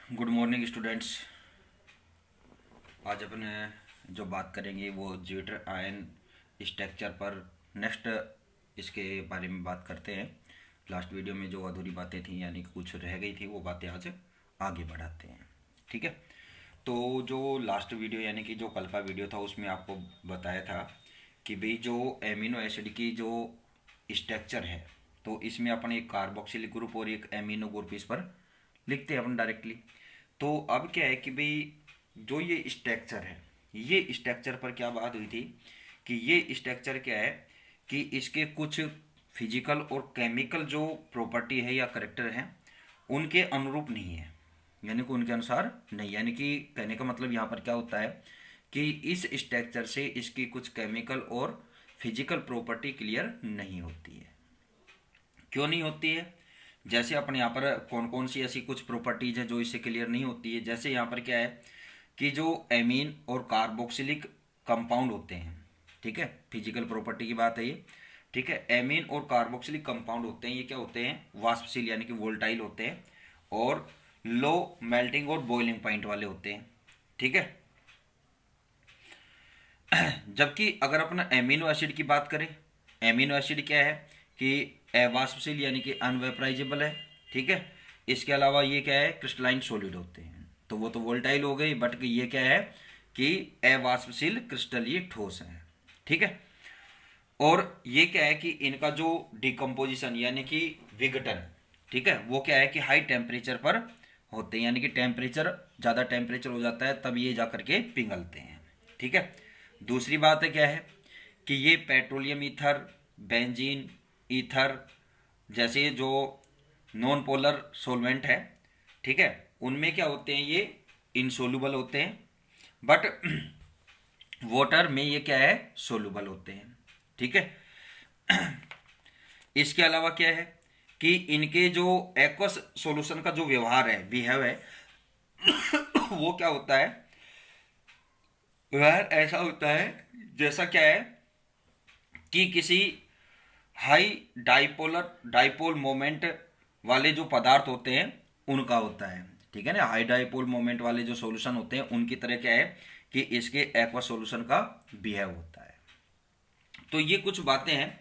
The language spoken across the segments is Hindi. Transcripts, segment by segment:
Good morning students. आज अपन जो बात करेंगे वो ज्यूटर आयन स्ट्रक्चर पर नेक्स्ट इसके बारे में बात करते हैं। लास्ट वीडियो में जो अधूरी बातें थी यानी कि कुछ रह गई थी वो बातें आज आगे बढ़ाते हैं। ठीक है, तो जो लास्ट वीडियो यानी कि जो कल का वीडियो था उसमें आपको बताया था कि भाई जो एमिनो एसिड की जो स्ट्रक्चर है तो इसमें अपन एक कार्बोक्सिलिक ग्रुप और एक एमिनो ग्रुप इस पर लिखते हैं अपन डायरेक्टली। तो अब क्या है कि भाई जो ये स्ट्रक्चर है ये स्ट्रक्चर पर क्या बात हुई थी कि ये स्ट्रक्चर क्या है कि इसके कुछ फिजिकल और केमिकल जो प्रॉपर्टी है या करेक्टर है उनके अनुरूप नहीं है, यानी कि उनके अनुसार नहीं। यानी कि कहने का मतलब यहाँ पर क्या होता है कि इस स्ट्रक्चर से इसकी कुछ केमिकल और फिजिकल प्रॉपर्टी क्लियर नहीं होती है। क्यों नहीं होती है? जैसे अपन यहाँ पर कौन कौन सी ऐसी कुछ प्रॉपर्टीज हैं जो इससे क्लियर नहीं होती है। जैसे यहाँ पर क्या है कि जो एमीन और कार्बोक्सिलिक कंपाउंड होते हैं, ठीक है, फिजिकल प्रॉपर्टी की बात है ये। ठीक है, एमीन और कार्बोक्सिलिक कंपाउंड होते हैं, ये क्या होते हैं? वाष्पशील यानी कि वोल्टाइल होते हैं और लो मेल्टिंग और बॉइलिंग पॉइंट वाले होते हैं। ठीक है, जबकि अगर अपना एमिनो एसिड की बात करें, एमिनो एसिड क्या है कि अवाष्पशील यानी कि अनवेपराइजेबल है। ठीक है, इसके अलावा ये क्या है? क्रिस्टलाइन सॉलिड होते हैं, तो वो तो वोल्टाइल हो गई, बट ये क्या है कि अवाष्पशील क्रिस्टलीय ठोस है। ठीक है, और ये क्या है कि इनका जो डिकम्पोजिशन यानी कि विघटन, ठीक है, वो क्या है कि हाई टेम्परेचर पर होते हैं, यानी कि टेम्परेचर ज़्यादा टेम्परेचर हो जाता है तब ये जा करके पिघलते हैं। ठीक है, दूसरी बात है क्या है कि ये पेट्रोलियम ईथर, बेंजीन ईथर जैसे जो नॉन पोलर सॉल्वेंट है, ठीक है, उनमें क्या होते हैं? ये इनसोल्यूबल होते हैं, बट वाटर में ये क्या है? सोल्यूबल होते हैं। ठीक है, इसके अलावा क्या है कि इनके जो एक्वस सॉल्यूशन का जो व्यवहार है, बिहेव है वो क्या होता है? व्यवहार ऐसा होता है जैसा क्या है कि किसी हाई डाइपोल मोमेंट वाले जो पदार्थ होते हैं उनका होता है। ठीक है ना, हाई डाइपोल मोमेंट वाले जो सॉल्यूशन होते हैं उनकी तरह क्या है कि इसके एक्वा सॉल्यूशन का बिहेव होता है। तो ये कुछ बातें हैं।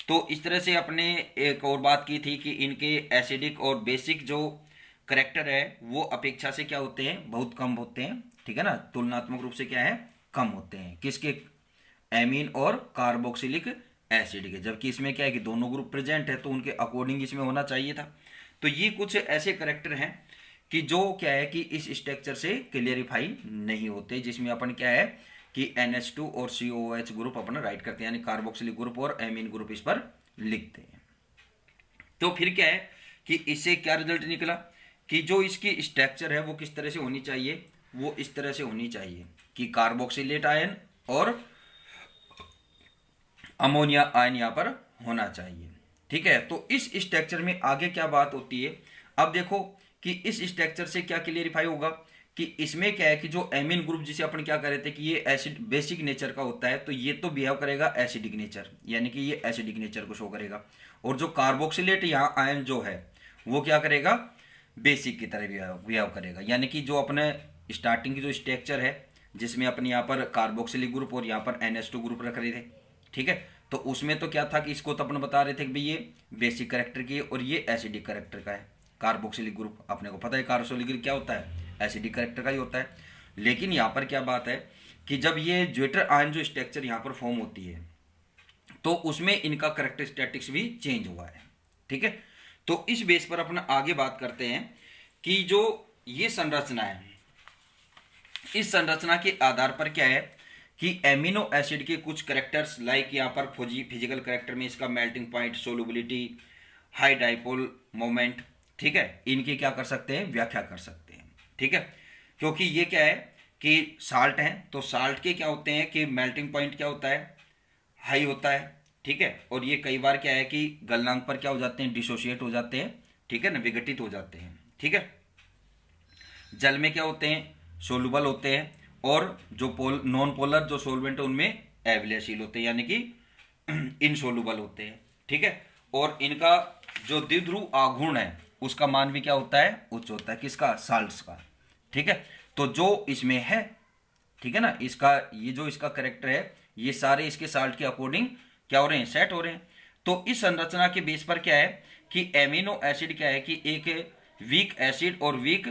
तो इस तरह से अपने एक और बात की थी कि इनके एसिडिक और बेसिक जो करेक्टर है वो अपेक्षा से क्या होते हैं? बहुत कम होते हैं। ठीक है ना, तुलनात्मक रूप से क्या है? कम होते हैं। किसके? एमीन और कार्बोक्सिलिक एसिड के। जबकि इसमें क्या है कि दोनों ग्रुप प्रेजेंट है तो उनके अकॉर्डिंग इसमें होना चाहिए था। तो ये कुछ ऐसे करेक्टर हैं कि जो क्या है कि इस स्ट्रक्चर से क्लियरिफाई नहीं होते, जिसमें अपन क्या है कि NH2 और COOH ग्रुप अपन राइट करते हैं, यानी कार्बोक्सिलिक ग्रुप और एमीन ग्रुप इस पर लिखते हैं। तो फिर क्या है कि इससे क्या रिजल्ट निकला कि जो इसकी स्ट्रक्चर है वो किस तरह से होनी चाहिए? वो इस तरह से होनी चाहिए कि कार्बोक्सिलेट आयन और अमोनिया आयन यहाँ पर होना चाहिए। ठीक है, तो इस स्ट्रक्चर में आगे क्या बात होती है? अब देखो कि इस स्ट्रक्चर से क्या क्लियरिफाई होगा कि इसमें क्या है कि जो एमिन ग्रुप जिसे अपन क्या कर रहे थे कि ये एसिड बेसिक नेचर का होता है, तो ये तो बिहेव करेगा एसिडिक नेचर, यानी कि ये एसिडिक नेचर को शो करेगा। और जो कार्बोक्सिलेट यहाँ आयन जो है वो क्या करेगा? बेसिक की तरह बिहेव करेगा। यानी कि जो अपने स्टार्टिंग की जो स्ट्रक्चर है जिसमें अपन यहाँ पर कार्बोक्सिलिक ग्रुप और यहाँ पर NH2 ग्रुप रख रहे थे, ठीक है, तो उसमें तो क्या था कि इसको तो अपन बता रहे थे कि भाई ये बेसिक करेक्टर की है और ये एसिडिक करेक्टर का है। कार्बोक्सिलिक ग्रुप अपने को पता है कार्बोक्सिलिक ग्रुप क्या होता है? एसिडिक करेक्टर का ही होता है। लेकिन यहाँ पर क्या बात है कि जब ये ज्वेटर आयन जो स्ट्रक्चर यहाँ पर फॉर्म होती है तो उसमें इनका करेक्टरिस्टिक्स भी चेंज हुआ है। ठीक है, तो इस बेस पर अपन आगे बात करते हैं कि जो ये संरचना है, इस संरचना के आधार पर क्या है कि एमिनो एसिड के कुछ करेक्टर्स लाइक यहाँ पर फिजिकल करेक्टर में इसका melting point, solubility, high dipole moment, ठीक है, इनकी क्या कर सकते हैं? व्याख्या कर सकते हैं। ठीक है, क्योंकि ये क्या है कि साल्ट हैं, तो साल्ट के क्या होते हैं कि मेल्टिंग पॉइंट क्या होता है? हाई होता है। ठीक है, और ये कई बार क्या है कि गलनांक पर क्या हो जाते हैं? डिसोशिएट हो जाते हैं। ठीक है ना, विघटित हो जाते हैं। ठीक है, जल में क्या होते हैं? सोलुबल होते हैं। और जो नॉन पोलर जो सोलवेंट है उनमें अविलयशील होते हैं, यानी कि इनसोलुबल होते हैं। ठीक है, और इनका जो द्विध्रुव आघूर्ण है उसका मान भी क्या होता है, उच्च होता है। किसका, साल्ट्स का। ठीक है, तो जो इसमें है, ठीक है ना, इसका ये जो इसका करेक्टर है, ये सारे इसके साल्ट के अकॉर्डिंग क्या हो रहे हैं, सेट हो रहे हैं। तो इस संरचना के बेस पर क्या है कि एमिनो एसिड क्या है कि एक वीक एसिड और वीक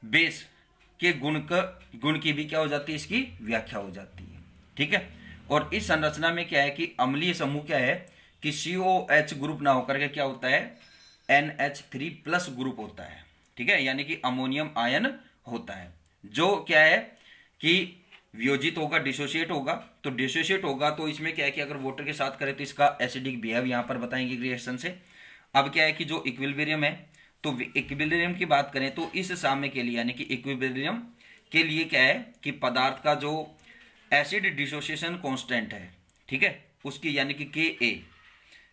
बेस के गुण की भी क्या हो जाती है, इसकी व्याख्या हो जाती है। ठीक है, और इस संरचना में क्या है कि अम्लीय समूह क्या है कि COH ग्रुप ना होकर के क्या होता है, NH3 प्लस ग्रुप होता है। ठीक है, यानी कि अमोनियम आयन होता है, जो क्या है कि वियोजित होगा, डिसोशिएट होगा। तो डिसोशिएट होगा तो इसमें क्या है कि अगर वाटर के साथ करें तो इसका एसिडिक बिहेव यहाँ पर बताएंगे रिएक्शन से। अब क्या है कि जो इक्विलिब्रियम है, तो इक्विलिब्रियम की बात करें तो इस साम्य के लिए, यानी कि इक्विलिब्रियम के लिए क्या है कि पदार्थ का जो एसिड डिसोसिएशन कांस्टेंट है, ठीक है, उसकी यानी कि Ka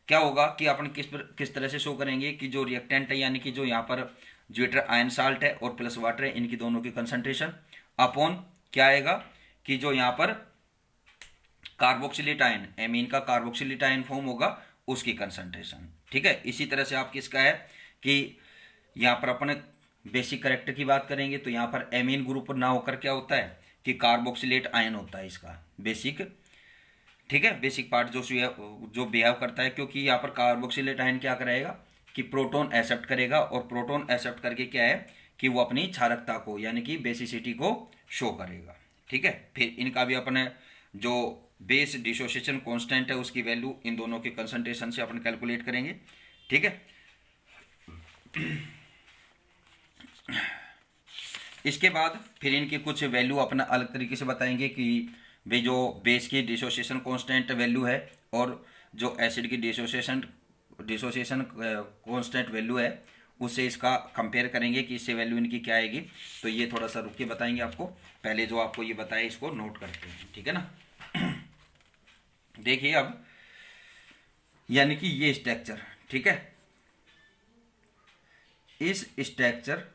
क्या होगा कि अपन किस तरह से शो करेंगे कि जो रिएक्टेंट है, यानी कि जो यहाँ पर ज्वेटर आयन साल्ट है और प्लस वाटर है, इनकी दोनों की कंसंट्रेशन अपॉन क्या आएगा कि जो यहाँ पर कार्बोक्सिलेट आयन, एमीन का कार्बोक्सिलेट आयन फॉर्म होगा, उसकी कंसंट्रेशन। ठीक है, इसी तरह से आप किसका है कि यहाँ पर अपन बेसिक करेक्टर की बात करेंगे तो यहाँ पर एमीन ग्रुप ना होकर क्या होता है कि कार्बोक्सिलेट आयन होता है इसका बेसिक। ठीक है, बेसिक पार्ट जो बिहेव करता है, क्योंकि यहाँ पर कार्बोक्सिलेट आयन क्या कराएगा कि प्रोटॉन एक्सेप्ट करेगा, और प्रोटॉन एक्सेप्ट करके क्या है कि वो अपनी क्षारकता को यानी कि बेसिसिटी को शो करेगा। ठीक है, फिर इनका भी अपने जो बेस डिसोसिएशन कांस्टेंट है उसकी वैल्यू इन दोनों के कंसंट्रेशन से अपन कैलकुलेट करेंगे। ठीक है, इसके बाद फिर इनकी कुछ वैल्यू अपना अलग तरीके से बताएंगे कि भाई जो बेस की डिसोसिएशन कांस्टेंट वैल्यू है और जो एसिड की डिसोसिएशन कांस्टेंट वैल्यू है, उससे इसका कंपेयर करेंगे कि इससे वैल्यू इनकी क्या आएगी। तो ये थोड़ा सा रुक के बताएंगे आपको, पहले जो आपको ये बताया इसको नोट करते हैं। ठीक है ना, देखिए अब यानी कि ये स्ट्रक्चर, ठीक है, इस स्ट्रक्चर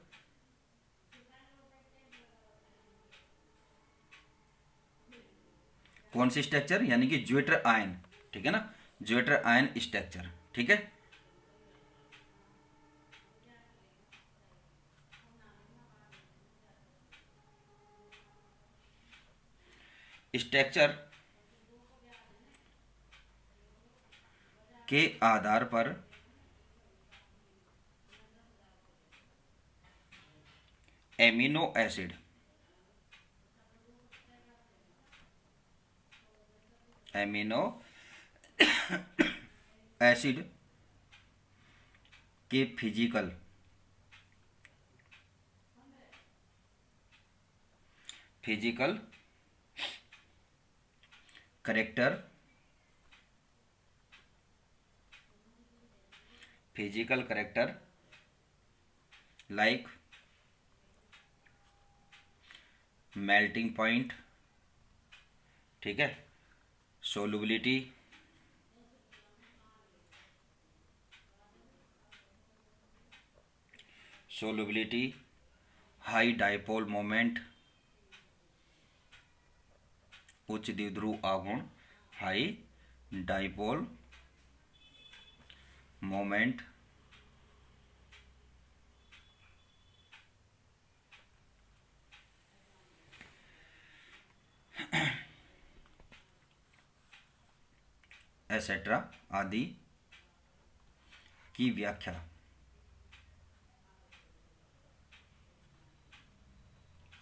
कौन सी स्ट्रक्चर, यानी कि ज्वेटर आयन, ठीक है ना, ज्वेटर आयन स्ट्रक्चर। ठीक है, स्ट्रक्चर के आधार पर एमिनो एसिड के physical character like melting point, ठीक है, सोलुबिलिटी, हाई डाइपोल मोमेंट, उच्च द्विध्रुव आघूर्ण, हाई डाइपोल मोमेंट, एसेट्रा आदि की व्याख्या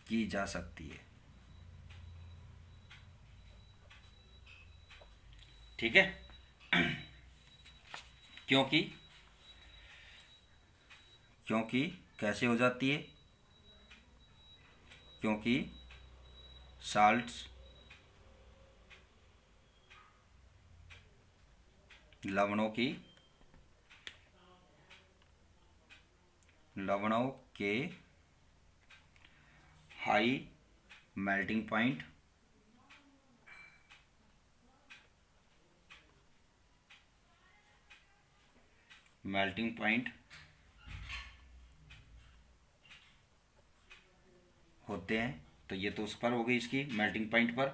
की जा सकती है। ठीक है, क्योंकि कैसे हो जाती है, क्योंकि साल्ट्स लवणों के हाई मेल्टिंग पॉइंट, होते हैं। तो ये तो उस पर हो गई, इसकी मेल्टिंग पॉइंट पर।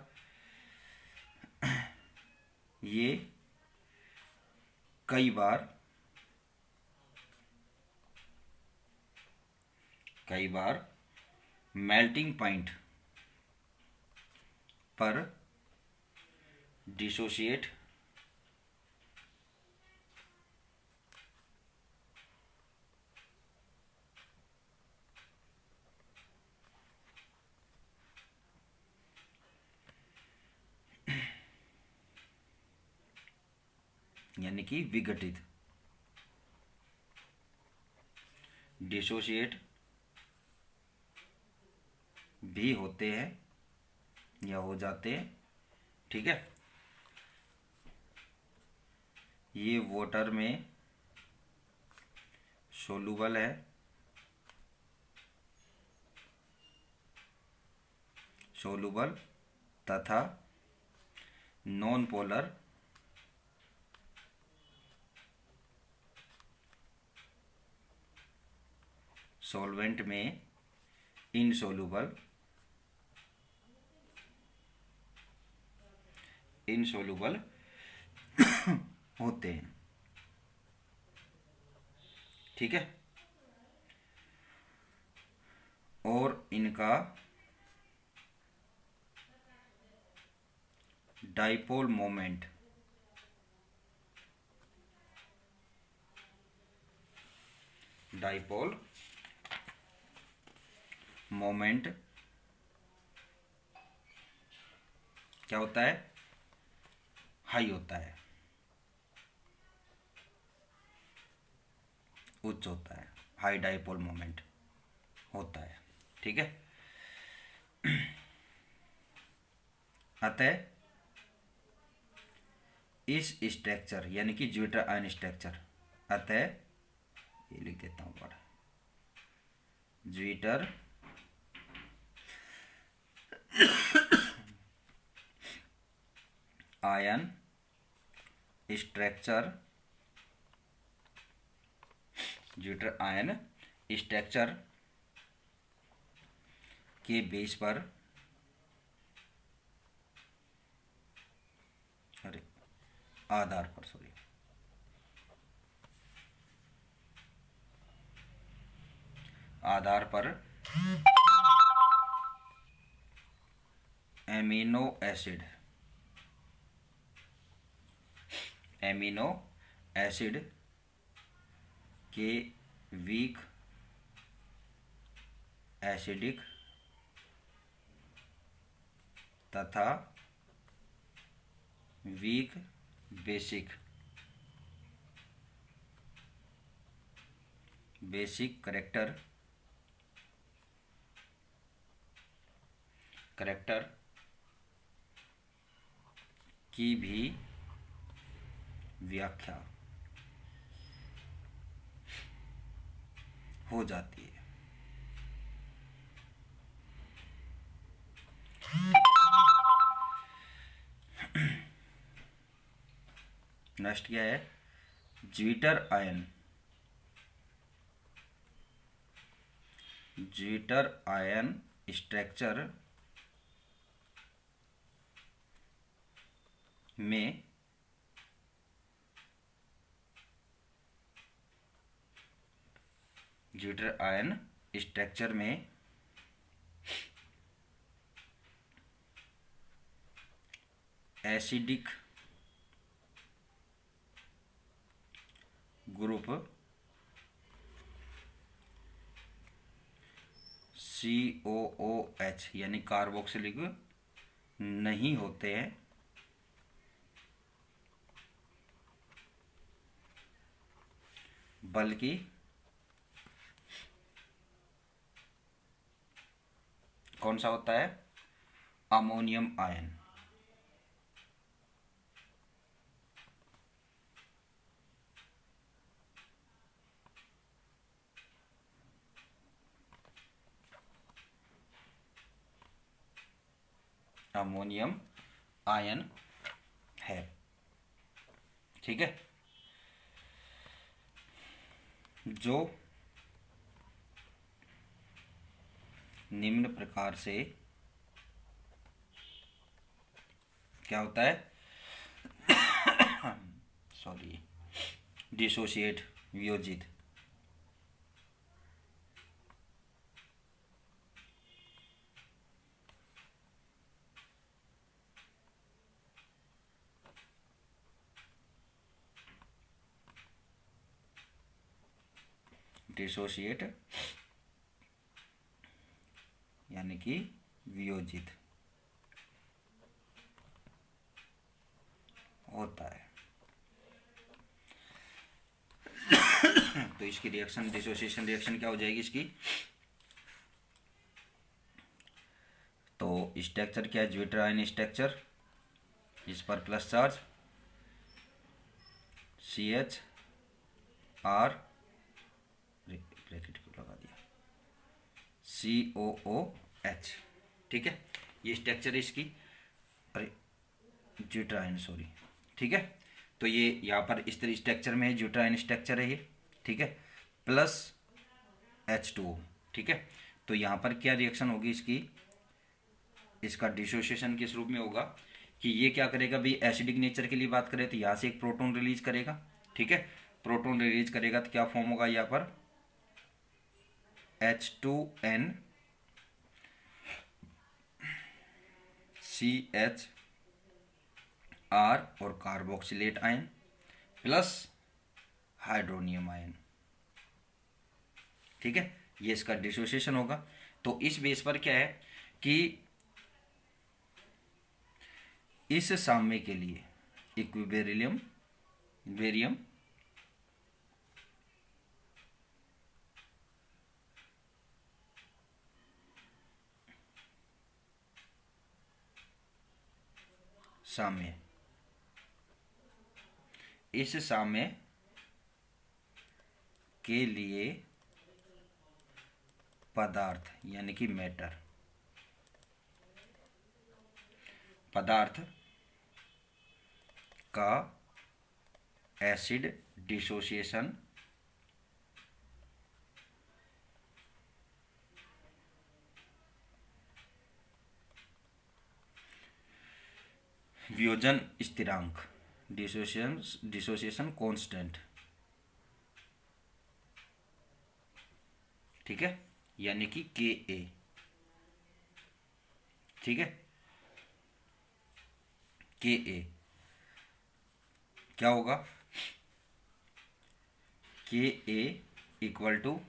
ये कई बार कई बार मेल्टिंग पॉइंट पर डिसोशिएट यानी कि विघटित, डिसोशिएट भी होते हैं या हो जाते हैं। ठीक है, ये वाटर में सोलूबल है, सोलूबल तथा नॉन पोलर सॉल्वेंट में इनसोलूबल होते हैं। ठीक है, और इनका डाइपोल मोमेंट क्या होता है, हाई होता है, उच्च होता है, हाई डाइपोल मोमेंट होता है। ठीक है, अतः इस स्ट्रक्चर यानी कि ज्विटर आयन स्ट्रक्चर, अतः ये लिख देता हूं बड़ा, zwitter ion structure, zwitter ion structure के बेस पर, अरे आधार पर, सॉरी, आधार पर एमिनो एसिड के वीक एसिडिक तथा वीक बेसिक करेक्टर की भी व्याख्या हो जाती है। नेक्स्ट क्या है, ज्विटर आयन स्ट्रक्चर में ज्विटर आयन स्ट्रक्चर में एसिडिक ग्रुप COOH यानी कार्बोक्सिलिक नहीं होते हैं, बल्कि कौन सा होता है, अमोनियम आयन, है। ठीक है, जो निम्न प्रकार से क्या होता है, सॉरी, डिसोशिएट वियोजित डिसोशिएट यानी कि वियोजित होता है। तो इसकी रिएक्शन, डिसोसिएशन रिएक्शन क्या हो जाएगी इसकी? तो स्ट्रक्चर क्या है? ज्विटर आयन स्ट्रक्चर, इस पर plus charge CH R bracket को लगा दिया COOH, ठीक है, ये स्ट्रक्चर है इसकी, अरे ज्विटर आयन सॉरी, ठीक है। तो ये यहाँ पर इस तरह स्ट्रक्चर में है, ज्विटर आयन स्ट्रक्चर है ये, ठीक है, प्लस H2O, ठीक है। तो यहाँ पर क्या रिएक्शन होगी इसकी? इसका डिसोसिएशन किस रूप में होगा कि ये क्या करेगा भाई, एसिडिक नेचर के लिए बात करें तो यहाँ से एक प्रोटॉन रिलीज करेगा, ठीक है, प्रोटॉन रिलीज करेगा तो क्या फॉर्म होगा यहाँ पर? H2N CH R और carboxylate ion plus hydronium ion, ठीक है, ये इसका डिसोसिएशन होगा। तो इस बेस पर क्या है कि इस साम्य के लिए इक्विबेरियम बेरियम साम्य, इस साम्य के लिए पदार्थ यानी कि मैटर, पदार्थ का एसिड डिसोसिएशन वियोजन स्थिरांक, डिसोसिएशन कांस्टेंट, ठीक है, यानी कि Ka, ठीक है, Ka क्या होगा? Ka equal to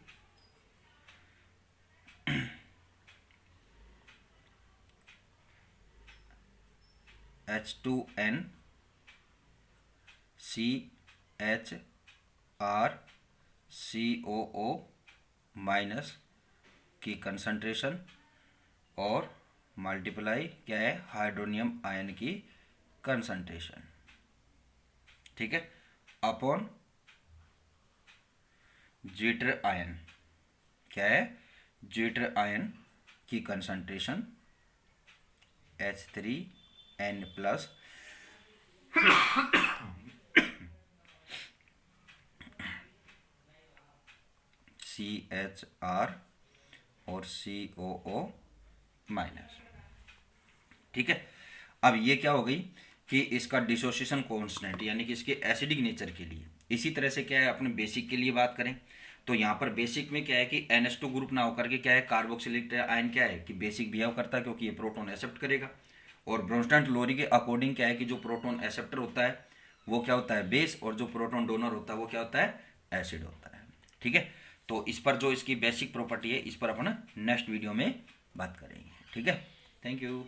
H2N CH R COO minus की कंसंट्रेशन और मल्टीप्लाई क्या है? हाइड्रोनियम आयन की कंसंट्रेशन, ठीक है, अपॉन ज्विटर आयन, क्या है? ज्विटर आयन की कंसंट्रेशन H3N प्लस CHR और COO माइनस, ठीक है। अब ये क्या हो गई कि इसका डिसोसिएशन कांस्टेंट यानी कि इसके एसिडिक नेचर के लिए। इसी तरह से क्या है, अपने बेसिक के लिए बात करें तो यहाँ पर बेसिक में क्या है कि NH2 ग्रुप ना होकर के क्या है, कार्बोक्सिलिक आयन क्या है कि बेसिक बिहेव करता है क्योंकि ये प्रोटॉन एक्सेप्ट करेगा। और ब्रोंस्टन लोरी के अकॉर्डिंग क्या है कि जो प्रोटॉन एक्सेप्टर होता है वो क्या होता है? बेस, और जो प्रोटॉन डोनर होता है वो क्या होता है? एसिड होता है, ठीक है। तो इस पर जो इसकी बेसिक प्रॉपर्टी है इस पर अपन नेक्स्ट वीडियो में बात करेंगे, ठीक है। Thank you.